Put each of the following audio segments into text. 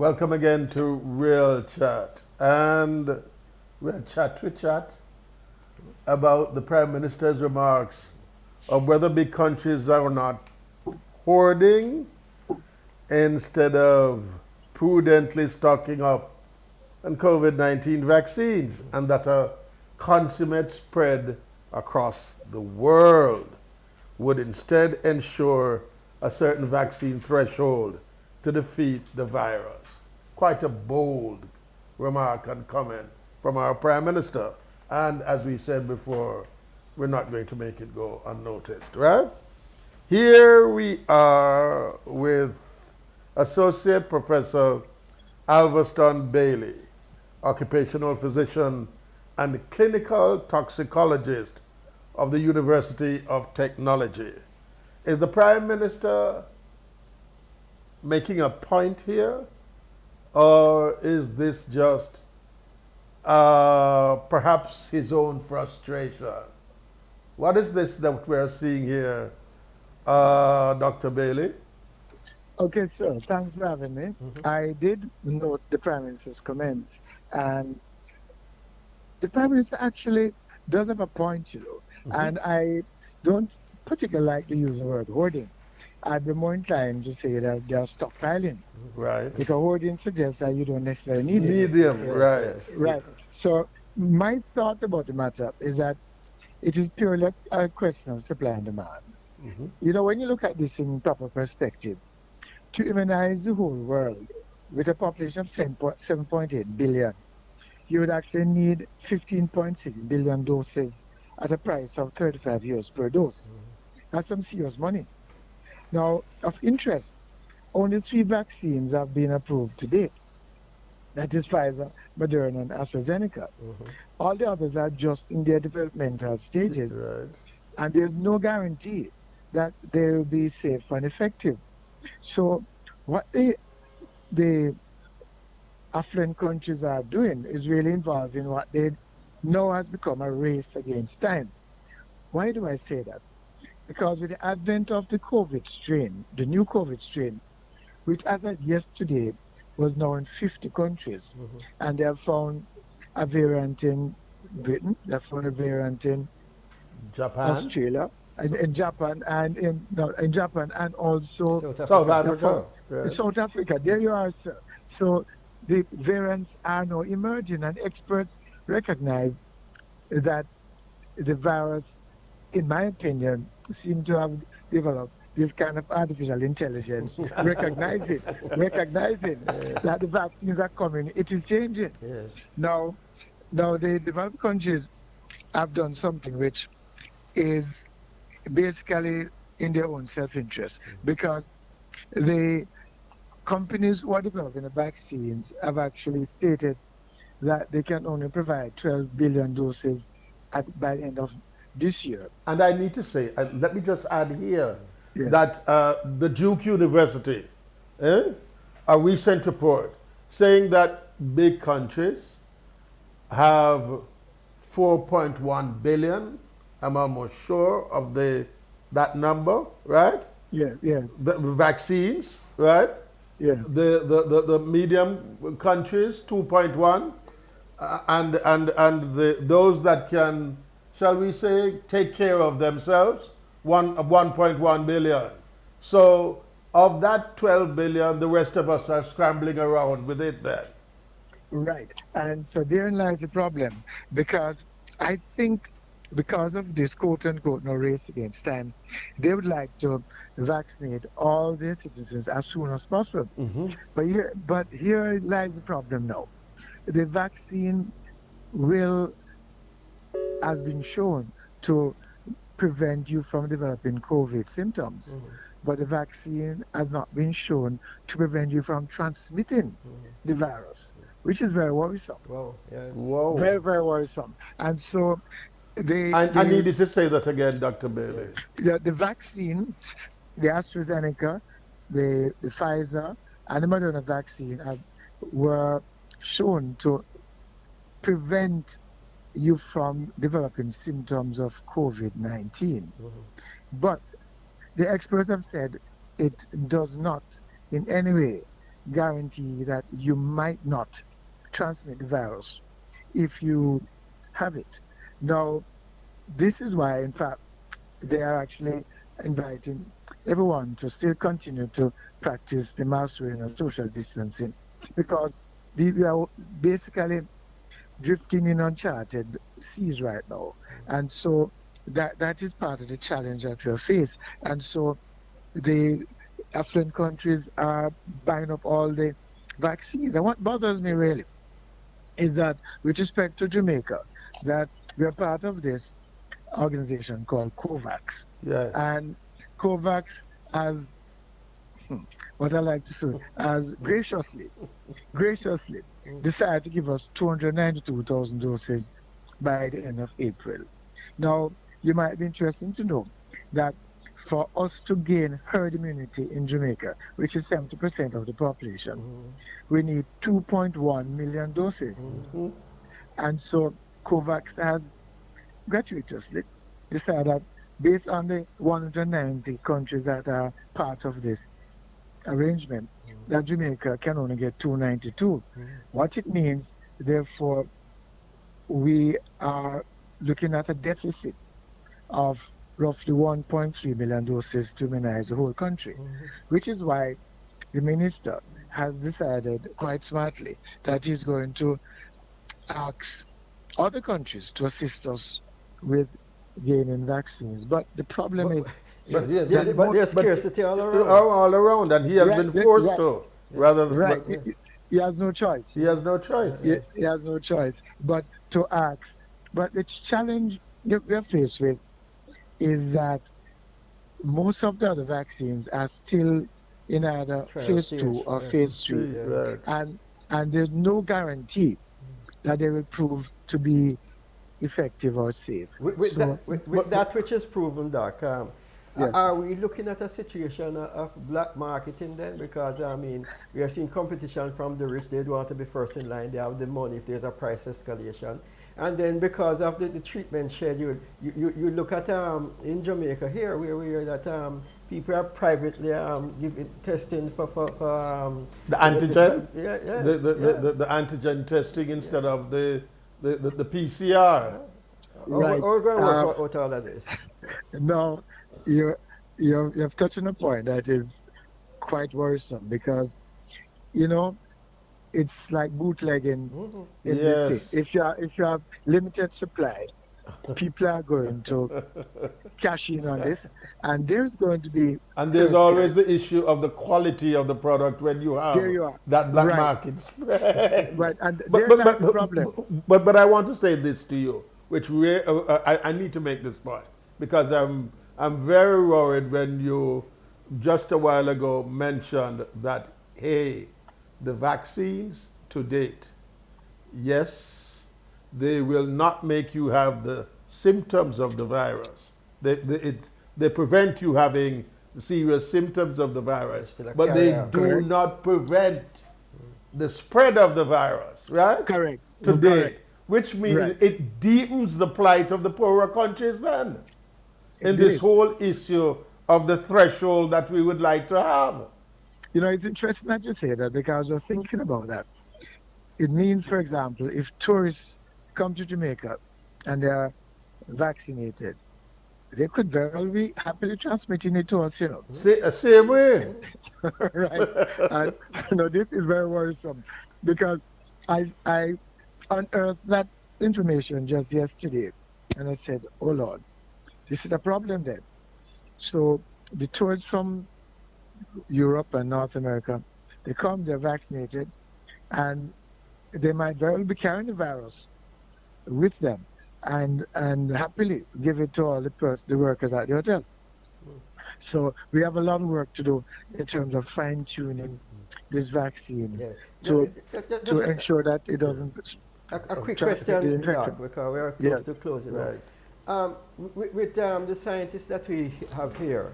Welcome again to Real Chat. And we'll chat about the Prime Minister's remarks of whether big countries are not hoarding instead of prudently stocking up on COVID-19 vaccines, and that a consummate spread across the world would instead ensure a certain vaccine threshold to defeat the virus. Quite a bold remark and comment from our Prime Minister. And as we said before, we're not going to make it go unnoticed, right? Here we are with Associate Professor Alverston Bailey, occupational physician and clinical toxicologist of the University of Technology. Is the Prime Minister making a point here, or is this just perhaps his own frustration? What is this that we're seeing here, Dr. Bailey? Okay, sir. Thanks for having me. I did note the Prime Minister's comments, and the Prime Minister actually does have a point, and I don't particularly like to use the word hoarding. I'd be more inclined to say that they are stockpiling. Right. Because hoarding suggests that you don't necessarily need it. Medium, right. Right. So my thought about the matter is that it is purely a question of supply and demand. When you look at this in proper perspective, to immunize the whole world with a population of 7.8 billion, you would actually need 15.6 billion doses at a price of 35 euros per dose. That's some serious money. Now, of interest, only 3 vaccines have been approved to date. That is Pfizer, Moderna, and AstraZeneca. All the others are just in their developmental stages. Right. And there's no guarantee that they will be safe and effective. So what the affluent countries are doing is really involving what they know has become a race against time. Why do I say that? Because with the advent of the COVID strain, the new COVID strain, which as of yesterday was now in 50 countries, and they have found a variant in Britain, they have found a variant in Japan, Australia, in Japan, and in Japan, and also South Africa. in South Africa. There you are, sir. So the variants are now emerging, and experts recognize that the virus, in my opinion, seem to have developed this kind of artificial intelligence, recognizing that the vaccines are coming. It is changing. Yes. Now the developed countries have done something which is basically in their own self-interest, because the companies who are developing the vaccines have actually stated that they can only provide 12 billion doses by the end of this year. And I need to say, let me just add here that the Duke University, a recent report saying that big countries have 4.1 billion, I'm almost sure of that number, right? Yeah, yes. The vaccines, right? Yes. The medium countries, 2.1, and those that can, shall we say, take care of themselves, 1.1 billion. So of that 12 billion, the rest of us are scrambling around with it then. Right. And so therein lies the problem, because I think because of this quote-unquote no race against time, they would like to vaccinate all their citizens as soon as possible. But here lies the problem now. The vaccine has been shown to prevent you from developing COVID symptoms. But the vaccine has not been shown to prevent you from transmitting the virus, which is very worrisome. Wow, yes. Whoa. Very, very worrisome. And so I needed to say that again, Dr. Bailey. the vaccine, the AstraZeneca, the Pfizer, and the Moderna vaccine were shown to prevent you from developing symptoms of COVID-19. But the experts have said it does not in any way guarantee that you might not transmit the virus if you have it. Now, this is why, in fact, they are actually inviting everyone to still continue to practice the mask wearing and social distancing because we are basically drifting in uncharted seas right now. And so that is part of the challenge that we face. And so the affluent countries are buying up all the vaccines. And what bothers me really is that with respect to Jamaica, that we are part of this organization called COVAX. Yes. And COVAX has, what I like to say, has graciously decided to give us 292,000 doses by the end of April. Now, you might be interested to know that for us to gain herd immunity in Jamaica, which is 70% of the population, we need 2.1 million doses. And so COVAX has gratuitously decided that based on the 190 countries that are part of this arrangement, that Jamaica can only get 292. What it means, therefore, we are looking at a deficit of roughly 1.3 million doses to immunize the whole country, which is why the minister has decided quite smartly that he's going to ask other countries to assist us with gaining vaccines. But the problem But, is But yes, but there's scarcity all around. all around, and he has right, been forced right, to, rather, right. but He has no choice. he has no choice. He has no choice but to ask. But the challenge we're faced with is that most of the other vaccines are still in either Trial phase stage. 2 or phase 3. Right. And there's no guarantee that they will prove to be effective or safe. With, So, that which is proven, Doc, yes. are we looking at a situation of black marketing then? Because, I mean, we are seeing competition from the rich. They don't want to be first in line. They have the money if there's a price escalation. And then because of the treatment schedule, you look at in Jamaica here, where we hear that people are privately testing for The antigen, yeah. the antigen testing instead of the PCR. Right. We're going to work out all of this. No, you've touched on a point that is quite worrisome because, you know, it's like bootlegging in this thing. Yes. If you have limited supply, people are going to cash in on this, and there's going to be And there's third always party. the issue of the quality of the product when you have There you are. that black Right. market spread. Right, and But, there's the problem. but I want to say this to you, which I need to make this point because I'm very worried when you just a while ago mentioned that hey, the vaccines to date, yes, they will not make you have the symptoms of the virus. They prevent you having serious symptoms of the virus, Still a but they carrier. do Correct. not prevent the spread of the virus, right? Correct. To date, Correct. which means Right. it deepens the plight of the poorer countries then in this Indeed. whole issue of the threshold that we would like to have. You know, it's interesting that you say that because we're thinking about that. It means, for example, if tourists come to Jamaica and they are vaccinated, they could very well be happily transmitting it to us, you know. Same way. Right? And you know, this is very worrisome because I unearthed that information just yesterday, and I said, "Oh Lord, this is a problem then." So the tourists from Europe and North America, they come, they're vaccinated, and they might very well be carrying the virus with them, and happily give it to all the workers at the hotel. So we have a lot of work to do in terms of fine tuning this vaccine Yeah. to Just to ensure that it doesn't a quick transmit the question, infection. Doc, because we are close Yeah. to closing. Right. With the scientists that we have here,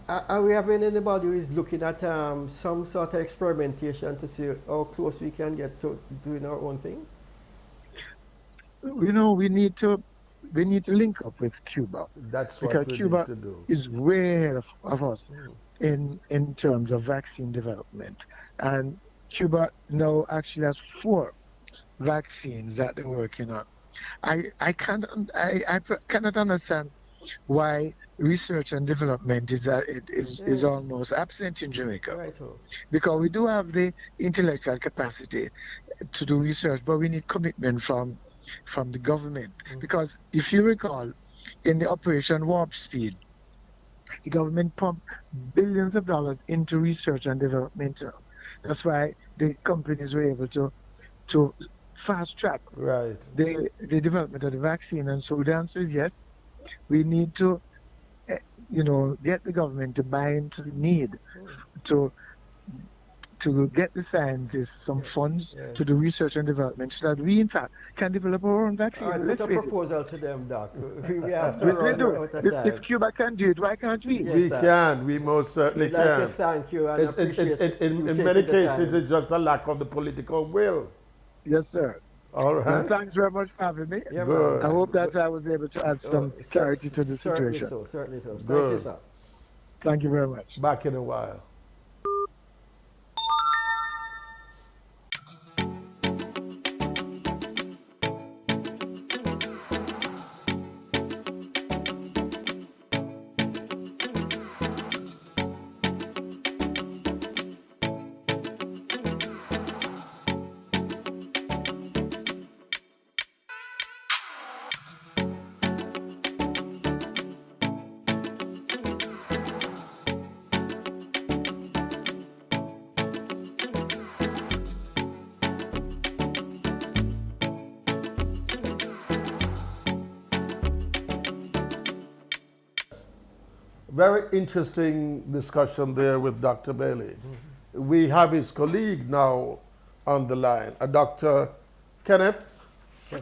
are we having anybody who is looking at some sort of experimentation to see how close we can get to doing our own thing? You know, we need to link up with Cuba That's because what we Cuba need to do. is way ahead of us. in terms of vaccine development. And Cuba now actually has 4 vaccines that they're working on. I cannot understand why research and development is Yes. almost absent in Jamaica, Right. Oh. because we do have the intellectual capacity to do research, but we need commitment from the government. Because if you recall, in the Operation Warp Speed, the government pumped billions of dollars into research and development. That's why the companies were able to fast track Right. the development of the vaccine. And so the answer is yes. We need to, eh, get the government to buy into the need to to get the scientists some Yes. funds Yes. to do research and development so that we, in fact, can develop our own All right, vaccine. put Let's a face it. proposal to them, Doc. We have to We run do. out of If time. Cuba can do it, why can't we? Yes, We sir. can. We most certainly We'd like to can. thank you and appreciate you In many taking the cases, time. it's just a lack of the political will. Yes, sir. All Well, right. thanks very much for having me. Yeah, man. I Good. hope that I was able to add Oh, some clarity to the certainly situation. so. Certainly so. Thank you, Good. sir. Thank you very much. Back in a while. Very interesting discussion there with Dr. Bailey. We have his colleague now on the line, a Dr. Kenneth, a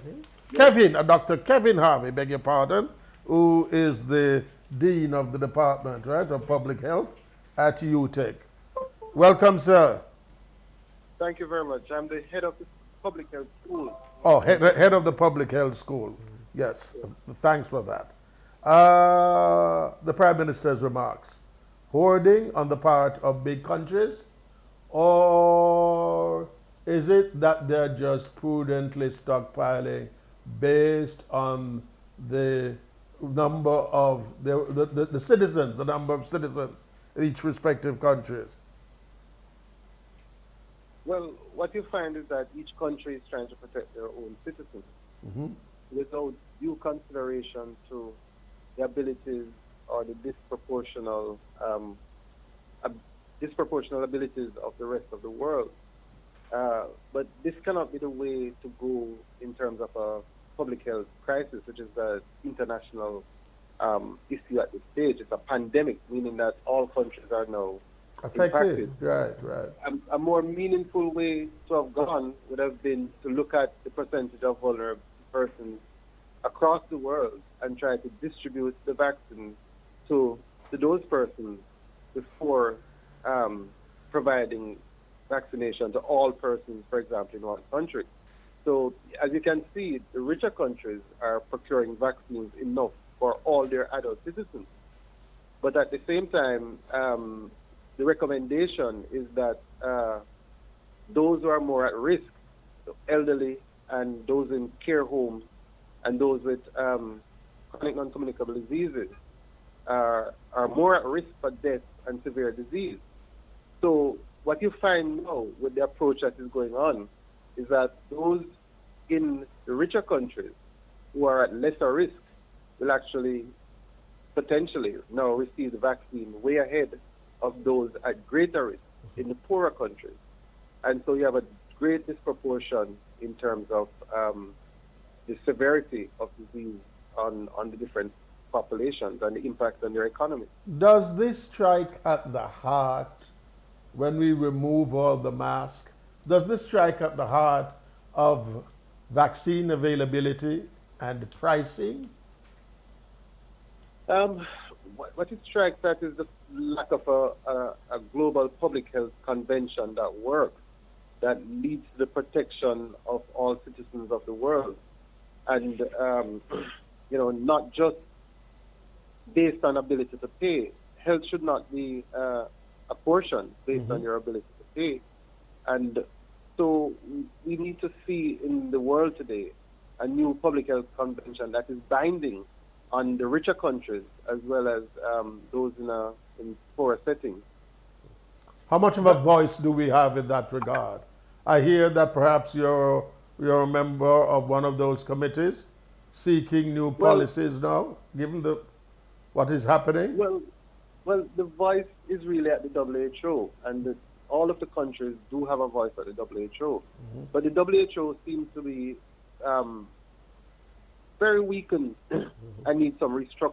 Dr. Kevin Harvey, beg your pardon, who is the Dean of the Department, right, of Public Health at UTEC. Welcome, sir. Thank you very much. I'm the head of the public health school. Oh, head of the Public Health School. Yes, thanks for that. The Prime Minister's remarks. Hoarding on the part of big countries, or is it that they're just prudently stockpiling based on the number of the citizens, the number of citizens in each respective countries? Well, what you find is that each country is trying to protect their own citizens without due consideration to the abilities or the disproportional abilities of the rest of the world. But this cannot be the way to go in terms of a public health crisis, which is an international issue at this stage. It's a pandemic, meaning that all countries are now Affected. impacted. Right. A more meaningful way to have gone would have been to look at the percentage of vulnerable persons across the world and try to distribute the vaccine to those persons before providing vaccination to all persons, for example, in one country. So, as you can see, the richer countries are procuring vaccines enough for all their adult citizens. But at the same time, the recommendation is that those who are more at risk, the elderly and those in care homes and those with chronic non-communicable diseases are more at risk for death and severe disease. So what you find now with the approach that is going on is that those in the richer countries who are at lesser risk will actually potentially now receive the vaccine way ahead of those at greater risk in the poorer countries. And so you have a great disproportion in terms of the severity of disease on the different populations and the impact on their economy. Does this strike at the heart when we remove all the masks? Does this strike at the heart of vaccine availability and pricing? What it strikes at is the lack of a global public health convention that works, that leads to the protection of all citizens of the world. And, not just based on ability to pay. health should not be apportioned based on your ability to pay. And so we need to see in the world today a new public health convention that is binding on the richer countries as well as those in poorer settings. How much of a voice do we have in that regard? I hear that perhaps you're a member of one of those committees seeking new policies now, given what is happening. Well, the voice is really at the WHO, and all of the countries do have a voice at the WHO. But the WHO seems to be very weakened and needs some restructuring.